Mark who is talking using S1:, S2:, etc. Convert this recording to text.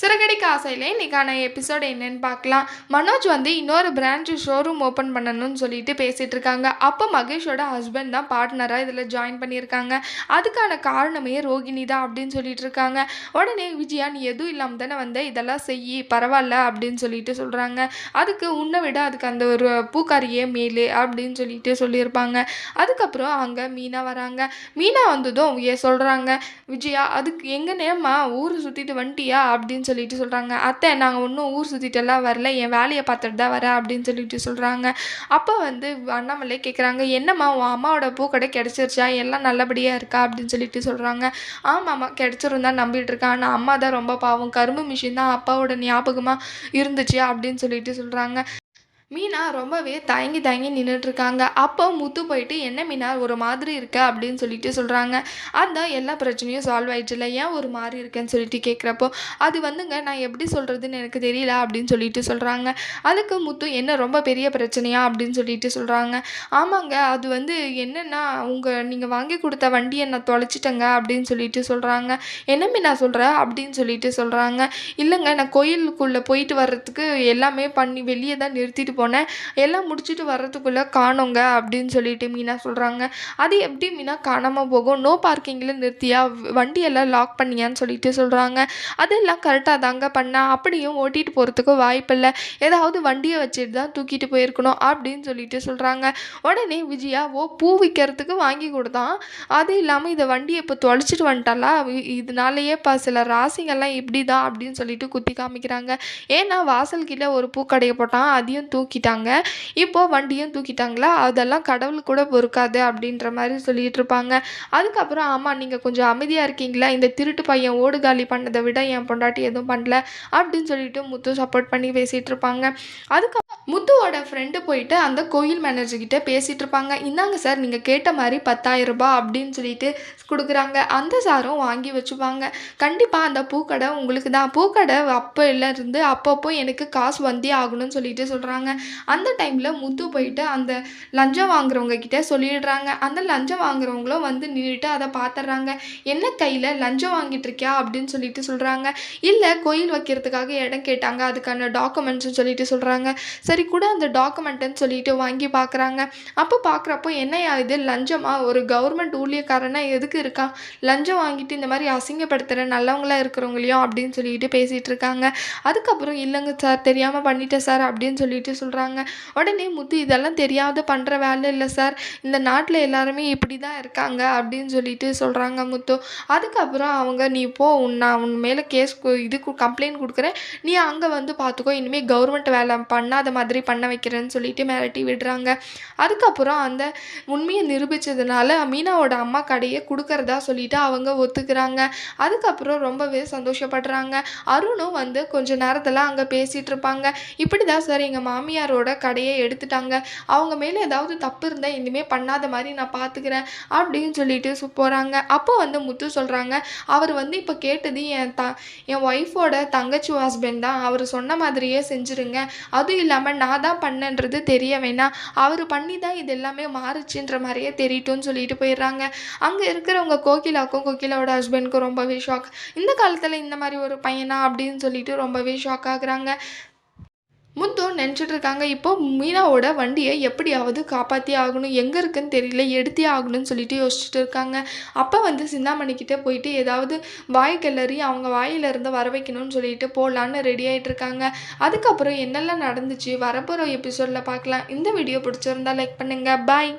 S1: சிறகடிக்க ஆசையில் இன்னைக்கான எபிசோட் என்னன்னு பார்க்கலாம். மனோஜ் வந்து இன்னொரு பிரான்ச் ஷோரூம் ஓப்பன் பண்ணணும்னு சொல்லிட்டு பேசிகிட்டு இருக்காங்க. அப்போ மகேஷோட ஹஸ்பண்ட் தான் பார்ட்னராக இதில் ஜாயின் பண்ணியிருக்காங்க. அதுக்கான காரணமே ரோகிணி தான் அப்படின்னு சொல்லிட்டு இருக்காங்க. உடனே விஜயா, நீ எதுவும் இல்லாமல் தானே வந்த, இதெல்லாம் செய்யி பரவாயில்ல அப்படின்னு சொல்லிட்டு சொல்கிறாங்க. அதுக்கு உன்னை விட அதுக்கு அந்த ஒரு பூக்காரியே மேலே அப்படின்னு சொல்லிட்டு சொல்லியிருப்பாங்க. அதுக்கப்புறம் அங்கே மீனா வராங்க. மீனா வந்ததும் சொல்கிறாங்க, விஜயா அதுக்கு எங்கன்னேம்மா ஊர் சுற்றிட்டு வந்துட்டியா அப்படின்னு சொல்லிட்டு சொல்கிறாங்க. அத்தை, நாங்கள் ஒன்றும் ஊர் சுற்றிட்டெல்லாம் வரல, என் வேலையை பார்த்துட்டு தான் வரேன் அப்படின்னு சொல்லிட்டு சொல்கிறாங்க. அப்போ வந்து அண்ணாமலை கேட்குறாங்க, என்னம்மா உன் அம்மாவோட பூக்கடை கிடச்சிருச்சா, எல்லாம் நல்லபடியாக இருக்கா அப்படின்னு சொல்லிட்டு சொல்கிறாங்க. ஆமாம்மா கிடச்சிரும் தான் நம்பிட்டு இருக்கேன், ஆனால் அம்மா தான் ரொம்ப பாவம், கரும்பு மிஷின் தான் அப்பாவோட ஞாபகமாக இருந்துச்சு அப்படின்னு சொல்லிட்டு சொல்கிறாங்க. மீனா ரொம்பவே தயங்கி தயங்கி நின்றுட்டுருக்காங்க. அப்போ முத்து போயிட்டு, என்ன மீனா ஒரு மாதிரி இருக்க அப்படின்னு சொல்லிட்டு சொல்கிறாங்க. அதான் எல்லா பிரச்சனையும் சால்வ் ஆயிடுச்சுல, ஏன் ஒரு மாதிரி இருக்கேன்னு சொல்லிட்டு கேட்குறப்போ, அது வந்துங்க நான் எப்படி சொல்கிறதுன்னு எனக்கு தெரியல அப்படின்னு சொல்லிட்டு சொல்கிறாங்க. அதுக்கு முத்து, என்ன ரொம்ப பெரிய பிரச்சனையா அப்படின்னு சொல்லிட்டு சொல்கிறாங்க. ஆமாங்க, அது வந்து என்னென்னா நீங்கள் வாங்கி கொடுத்த வண்டியை நான் தொலைச்சிட்டேங்க அப்படின்னு சொல்லிட்டு சொல்கிறாங்க. என்ன மீனா சொல்கிற அப்படின்னு சொல்லிட்டு சொல்கிறாங்க. இல்லைங்க, நான் கோயிலுக்குள்ளே போயிட்டு வர்றதுக்கு எல்லாமே பண்ணி வெளியே தான் நிறுத்திட்டு போனேன், எல்லாம் முடிச்சுட்டு வர்றதுக்குள்ளே காணோங்க அப்படின்னு சொல்லிட்டு மீனா சொல்கிறாங்க. அது எப்படி மீனா காணாமல் போகும், நோ பார்க்கிங்கில் நிறுத்தியா, வண்டியெல்லாம் லாக் பண்ணியான்னு சொல்லிட்டு சொல்கிறாங்க. அதெல்லாம் கரெக்டாக தாங்க பண்ணேன், அப்படியும் ஓட்டிகிட்டு போகிறதுக்கு வாய்ப்பில்லை, ஏதாவது வண்டியை வச்சுட்டு தான் தூக்கிட்டு போயிருக்கணும் அப்படின்னு சொல்லிட்டு சொல்கிறாங்க. உடனே விஜயா, பூ விற்கிறதுக்கு வாங்கி கொடுத்தான், அது இல்லாமல் இதை வண்டியை இப்போ தொலைச்சிட்டு வந்துட்டாலா, இதனாலேயே சில ராசிங்கெல்லாம் இப்படி தான் அப்படின்னு சொல்லிட்டு குத்தி காமிக்கிறாங்க. ஏன்னா வாசல் கீழே ஒரு பூக்கடையை போட்டான், அதையும் தூக்கிட்டாங்க, இப்போது வண்டியும் தூக்கிட்டாங்களா, அதெல்லாம் கடவுள் கூட பொறுக்காது அப்படின்ற மாதிரி சொல்லிட்டு இருப்பாங்க. அதுக்கப்புறம், ஆமாம் நீங்கள் கொஞ்சம் அமைதியாக இருக்கீங்களா, இந்த திருட்டு பையன் ஓடு காலி பண்ணதை விட என் பொண்டாட்டி எதுவும் பண்ணல அப்படின்னு சொல்லிட்டு முத்து சப்போர்ட் பண்ணி பேசிகிட்டு இருப்பாங்க. அதுக்கப்புறம் முத்துவோட ஃப்ரெண்டு போயிட்டு அந்த கோயில் மேனேஜர்கிட்ட பேசிகிட்டு இருப்பாங்க. இந்தாங்க சார், நீங்கள் கேட்ட மாதிரி 10,000 ரூபாய் அப்படின்னு சொல்லிட்டு கொடுக்குறாங்க. அந்த சாரும் வாங்கி வச்சுப்பாங்க. கண்டிப்பாக அந்த பூக்கடை உங்களுக்கு தான், பூக்கடை அப்போலேருந்து அப்பப்போ எனக்கு காசு வந்தே ஆகணும்னு சொல்லிட்டு சொல்கிறாங்க. அந்த டைமில் முத்து போயிட்டு அந்த லஞ்சம் வாங்குறவங்க கிட்டே சொல்லிடுறாங்க. அந்த லஞ்சம் வாங்குறவங்களும் வந்து நின்றுட்டு அதை பார்த்துட்றாங்க. என்ன கையில் லஞ்சம் வாங்கிட்டு இருக்கியா அப்படின்னு சொல்லிட்டு சொல்கிறாங்க. இல்லை, கோயில் வைக்கிறதுக்காக இடம் கேட்டாங்க, அதுக்கான டாக்குமெண்ட்ஸ்ன்னு சொல்லிட்டு சொல்கிறாங்க. சரி கூட அந்த டாக்குமெண்ட்டுன்னு சொல்லிட்டு வாங்கி பார்க்குறாங்க. அப்போ பார்க்குறப்போ, என்னையா இது லஞ்சமா, ஒரு கவர்மெண்ட் ஊழியக்காரனா எதுக்கு இருக்கான், லஞ்சம் வாங்கிட்டு இந்த மாதிரி அசிங்கப்படுத்துகிற நல்லவங்களாக இருக்கிறவங்களையும் அப்படின்னு சொல்லிட்டு பேசிகிட்டு இருக்காங்க. அதுக்கப்புறம், இல்லைங்க சார் தெரியாமல் பண்ணிட்டேன் சார் அப்படின்னு சொல்லிட்டு சொல்கிறாங்க. உடனே முத்து, இதெல்லாம் தெரியாத பண்ணுற வேலை இல்லை சார், இந்த நாட்டில் எல்லாருமே இப்படி தான் இருக்காங்க அப்படின்னு சொல்லிட்டு சொல்கிறாங்க முத்து. அதுக்கப்புறம் அவங்க, நீ போ, நான் உன் மேலே கேஸ் கம்ப்ளைண்ட் கொடுக்குறேன், நீ அங்கே வந்து பார்த்துக்கோ, இனிமேல் கவர்மெண்ட் வேலை பண்ணாத மாதிரி பண்ண வைக்கிறேன்னு சொல்லிட்டு மிரட்டி விடுறாங்க. அதுக்கப்புறம் அந்த உண்மையை நிரூபித்ததுனால மீனாவோட அம்மா கடையை கொடுக்கறதா சொல்லிட்டு அவங்க ஒத்துக்கிறாங்க. அதுக்கப்புறம் ரொம்பவே சந்தோஷப்படுறாங்க. அருணும் வந்து கொஞ்ச நேரத்தில் அங்கே பேசிகிட்டு இருப்பாங்க. இப்படி தான் சார் எங்கள் மாமியாரோட கடையை எடுத்துட்டாங்க, அவங்க மேலே ஏதாவது தப்பு இருந்தால் இனிமேல் பண்ணாத மாதிரி நான் பார்த்துக்கிறேன் அப்படின்னு சொல்லிட்டு போகிறாங்க. அப்போ வந்து முத்து சொல்கிறாங்க, அவர் வந்து இப்போ கேட்டது என் ஒய்ஃபோட தங்கச்சி ஹஸ்பண்ட் தான், அவர் சொன்ன மாதிரியே செஞ்சுருங்க, அதுவும் இல்லாமல் நான் தான் பண்ணேன்றது தெரிய வேணாம், அவர் பண்ணி தான் இது எல்லாமே மாறுச்சுன்ற மாதிரியே தெரியட்டும்னு சொல்லிட்டு போயிடுறாங்க. அங்கே இருக்கிறவங்க கோகிலாவுக்கும் கோகிலாவோட ஹஸ்பண்டுக்கும் ரொம்பவே ஷாக். இந்த காலத்தில் இந்த மாதிரி ஒரு பையனா அப்படின்னு சொல்லிட்டு ரொம்பவே ஷாக் ஆகுறாங்க. முத்து நினச்சிட்டு இருக்காங்க, இப்போ மீனாவோட வண்டியை எப்படியாவது காப்பாற்றி ஆகணும், எங்கே இருக்குன்னு தெரியல, எடுத்தே ஆகணும்னு சொல்லிட்டு யோசிச்சுட்டு இருக்காங்க. அப்போ வந்து சிந்தாமணிக்கிட்ட போயிட்டு ஏதாவது வாய் கிளறி அவங்க வாயிலிருந்து வர வைக்கணும்னு சொல்லிட்டு போகலான்னு ரெடி ஆகிட்டு இருக்காங்க. அதுக்கப்புறம் என்னெல்லாம் நடந்துச்சு வரப்போகிற எபிசோடில் பார்க்கலாம். இந்த வீடியோ பிடிச்சிருந்தா லைக் பண்ணுங்கள். பாய்.